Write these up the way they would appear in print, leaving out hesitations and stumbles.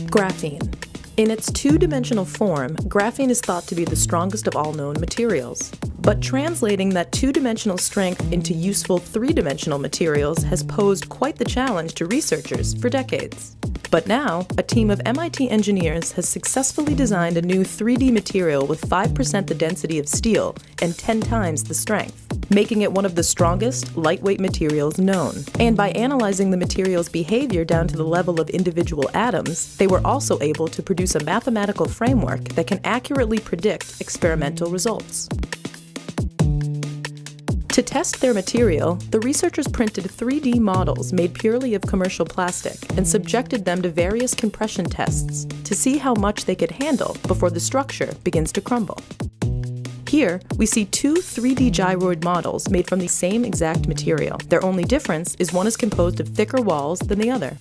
Graphene. In its two-dimensional form, graphene is thought to be the strongest of all known materials. But translating that two-dimensional strength into useful three-dimensional materials has posed quite the challenge to researchers for decades. But now, a team of MIT engineers has successfully designed a new 3D material with 5% the density of steel and 10 times the strength, making it one of the strongest, lightweight materials known. And by analyzing the material's behavior down to the level of individual atoms, they were also able to produce a mathematical framework that can accurately predict experimental results. To test their material, the researchers printed 3D models made purely of commercial plastic and subjected them to various compression tests to see how much they could handle before the structure begins to crumble. Here, we see two 3D gyroid models made from the same exact material. Their only difference is one is composed of thicker walls than the other.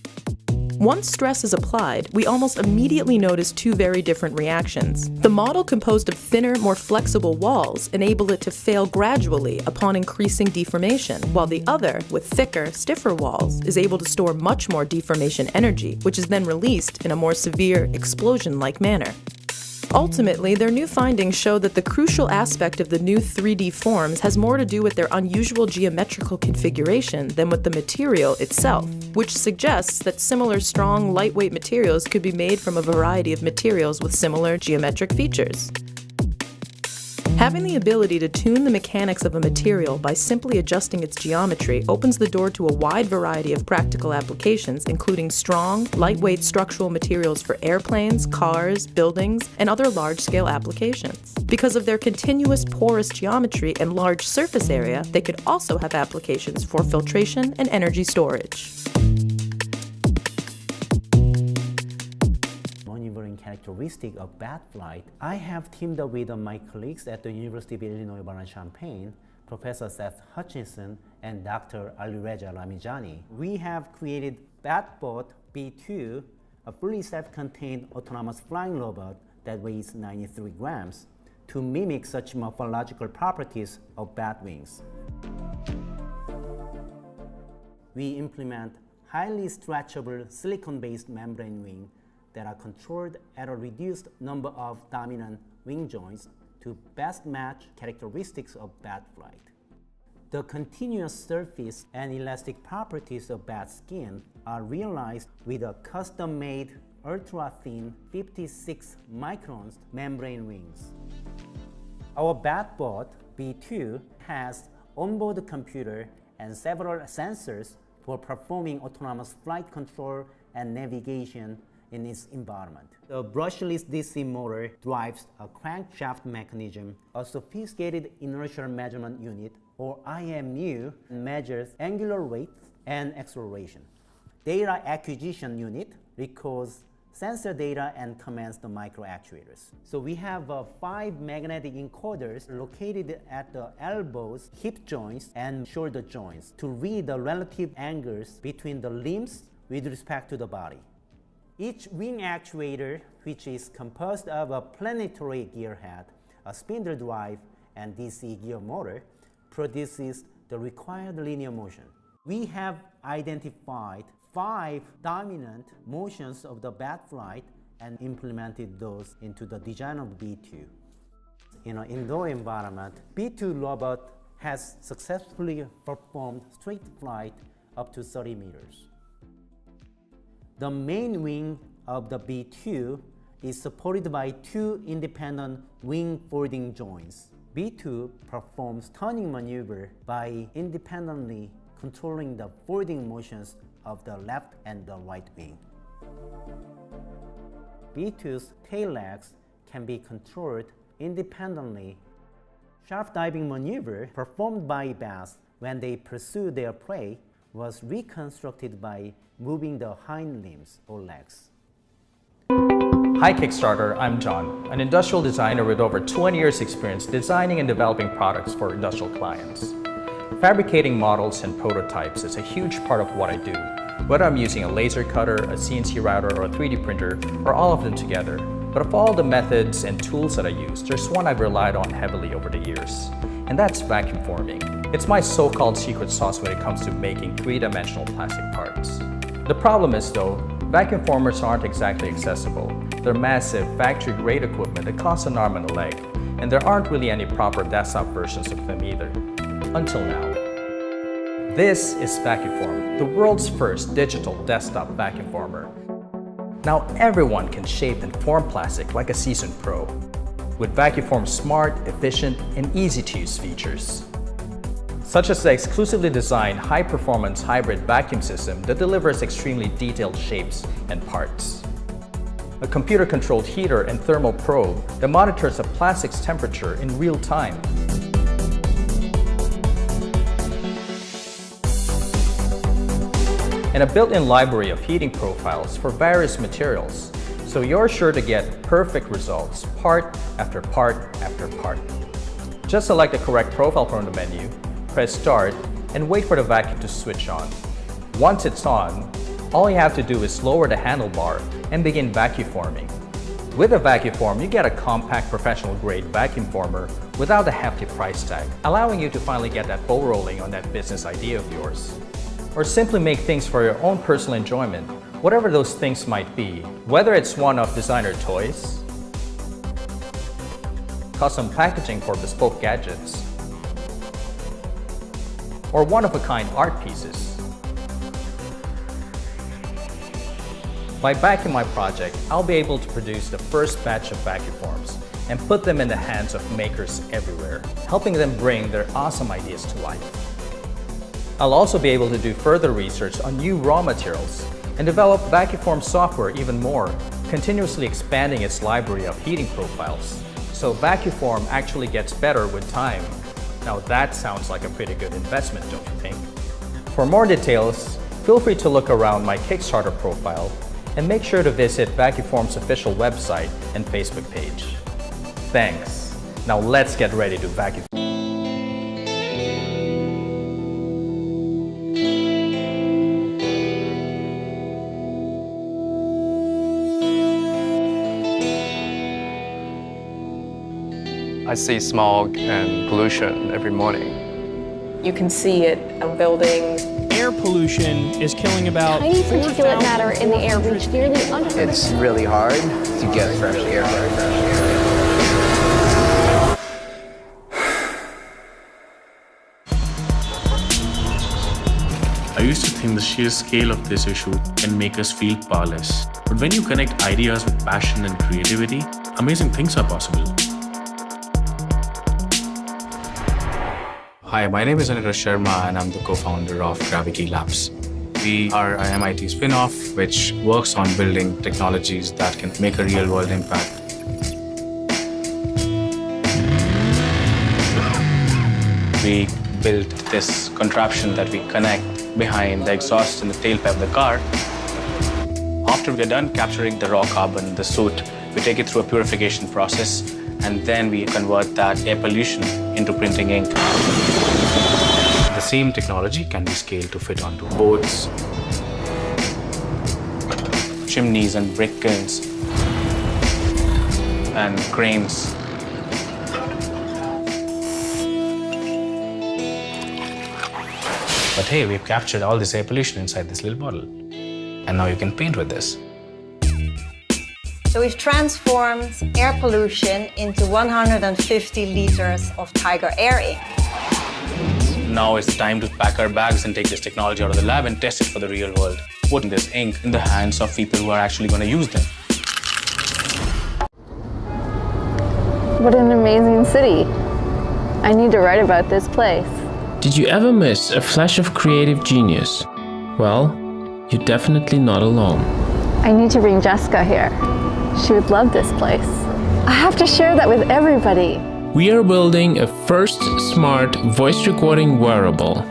Once stress is applied, we almost immediately notice two very different reactions. The model composed of thinner, more flexible walls enabled it to fail gradually upon increasing deformation, while the other, with thicker, stiffer walls, is able to store much more deformation energy, which is then released in a more severe, explosion-like manner. Ultimately, their new findings show that the crucial aspect of the new 3D forms has more to do with their unusual geometrical configuration than with the material itself, which suggests that similar strong, lightweight materials could be made from a variety of materials with similar geometric features. Having the ability to tune the mechanics of a material by simply adjusting its geometry opens the door to a wide variety of practical applications, including strong, lightweight structural materials for airplanes, cars, buildings, and other large-scale applications. Because of their continuous porous geometry and large surface area, they could also have applications for filtration and energy storage. Characteristic of bat flight, I have teamed up with my colleagues at the University of Illinois Urbana-Champaign, Professor Seth Hutchinson and Dr. Alireza Ramijani. We have created Batbot B2, a fully self-contained autonomous flying robot that weighs 93 grams, to mimic such morphological properties of bat wings. We implement highly stretchable silicon-based membrane wing that are controlled at a reduced number of dominant wing joints to best match characteristics of bat flight. The continuous surface and elastic properties of bat skin are realized with a custom-made ultra-thin 56 microns membrane wings. Our Batbot B2 has onboard computer and several sensors for performing autonomous flight control and navigation in its environment. The brushless DC motor drives a crankshaft mechanism. A sophisticated inertial measurement unit, or IMU, measures angular rate and acceleration. Data acquisition unit records sensor data and commands the micro actuators. So we have 5 magnetic encoders located at the elbows, hip joints, and shoulder joints to read the relative angles between the limbs with respect to the body. Each wing actuator, which is composed of a planetary gearhead, a spindle drive, and DC gear motor, produces the required linear motion. We have identified 5 dominant motions of the bat flight and implemented those into the design of B2. In an indoor environment, B2 robot has successfully performed straight flight up to 30 meters. The main wing of the B2 is supported by 2 independent wing folding joints. B2 performs turning maneuver by independently controlling the folding motions of the left and the right wing. B2's tail legs can be controlled independently. Sharp diving maneuver performed by bats when they pursue their prey was reconstructed by moving the hind limbs or legs. Hi Kickstarter, I'm John, an industrial designer with over 20 years experience designing and developing products for industrial clients. Fabricating models and prototypes is a huge part of what I do, whether I'm using a laser cutter, a CNC router, or a 3D printer, or all of them together. But of all the methods and tools that I use, there's one I've relied on heavily over the years, and that's vacuum forming. It's my so-called secret sauce when it comes to making three-dimensional plastic parts. The problem is though, Vacuum formers aren't exactly accessible. They're massive, factory-grade equipment that costs an arm and a leg, and there aren't really any proper desktop versions of them either. Until now. This is VacuForm, the world's first digital desktop vacuum former. Now everyone can shape and form plastic like a seasoned pro, with VacuForm's smart, efficient, and easy-to-use features, such as the exclusively designed high-performance hybrid vacuum system that delivers extremely detailed shapes and parts, a computer-controlled heater and thermal probe that monitors a plastic's temperature in real time, and a built-in library of heating profiles for various materials, so you're sure to get perfect results part after part after part. Just select the correct profile from the menu, press start, and wait for the vacuum to switch on. Once it's on, all you have to do is lower the handlebar and begin vacuum forming. With a vacuum form, you get a compact professional-grade vacuum former without a hefty price tag, allowing you to finally get that ball rolling on that business idea of yours. Or simply make things for your own personal enjoyment, whatever those things might be, whether it's one of designer toys, custom packaging for bespoke gadgets, or one-of-a-kind art pieces. By backing my project, I'll be able to produce the first batch of vacuum forms and put them in the hands of makers everywhere, helping them bring their awesome ideas to life. I'll also be able to do further research on new raw materials and develop VacuForm software even more, continuously expanding its library of heating profiles. So VacuForm actually gets better with time. Now that sounds like a pretty good investment, don't you think? For more details, feel free to look around my Kickstarter profile and make sure to visit VacuForm's official website and Facebook page. Thanks. Now let's get ready to vacuum. I see smog and pollution every morning. You can see it on buildings. Air pollution is killing about tiny particulate matter in the air reach nearly under. It's really hard to get fresh air. I used to think the sheer scale of this issue can make us feel powerless. But when you connect ideas with passion and creativity, amazing things are possible. Hi, my name is Anita Sharma and I'm the co-founder of Gravity Labs. We are an MIT spin-off which works on building technologies that can make a real-world impact. We built this contraption that we connect behind the exhaust and the tailpipe of the car. After we're done capturing the raw carbon, the soot, we take it through a purification process and then we convert that air pollution into printing ink. The same technology can be scaled to fit onto boats, chimneys and brick kilns, and cranes. But hey, we've captured all this air pollution inside this little bottle. And now you can paint with this. So we've transformed air pollution into 150 liters of Tiger Air ink. Now it's time to pack our bags and take this technology out of the lab and test it for the real world. Putting this ink in the hands of people who are actually going to use them. What an amazing city. I need to write about this place. Did you ever miss a flash of creative genius? Well, you're definitely not alone. I need to bring Jessica here. She would love this place. I have to share that with everybody. We are building a first smart voice recording wearable.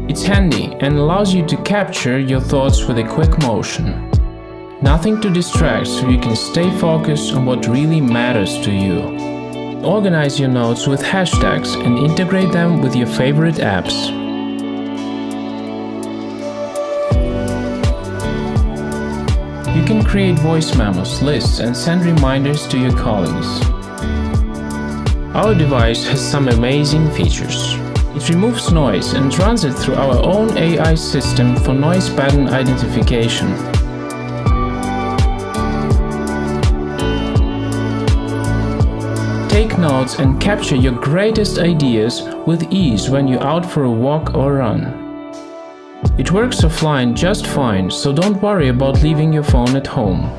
It's handy and allows you to capture your thoughts with a quick motion. Nothing to distract so you can stay focused on what really matters to you. Organize your notes with hashtags and integrate them with your favorite apps. You can create voice memos, lists, and send reminders to your colleagues. our device has some amazing features. It removes noise and runs it through our own AI system for noise pattern identification. Take notes and capture your greatest ideas with ease when you're out for a walk or run. It works offline just fine, so don't worry about leaving your phone at home.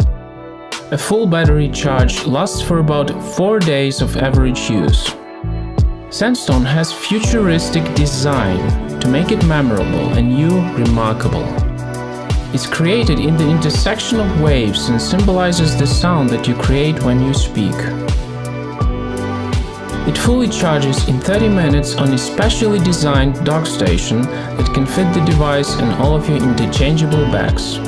A full battery charge lasts for about 4 days of average use. Sandstone has futuristic design to make it memorable and you remarkable. It's created in the intersection of waves and symbolizes the sound that you create when you speak. It fully charges in 30 minutes on a specially designed dock station that can fit the device in all of your interchangeable bags.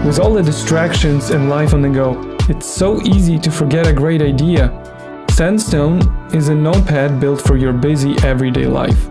With all the distractions and life on the go, it's so easy to forget a great idea. Sandstone is a notepad built for your busy everyday life.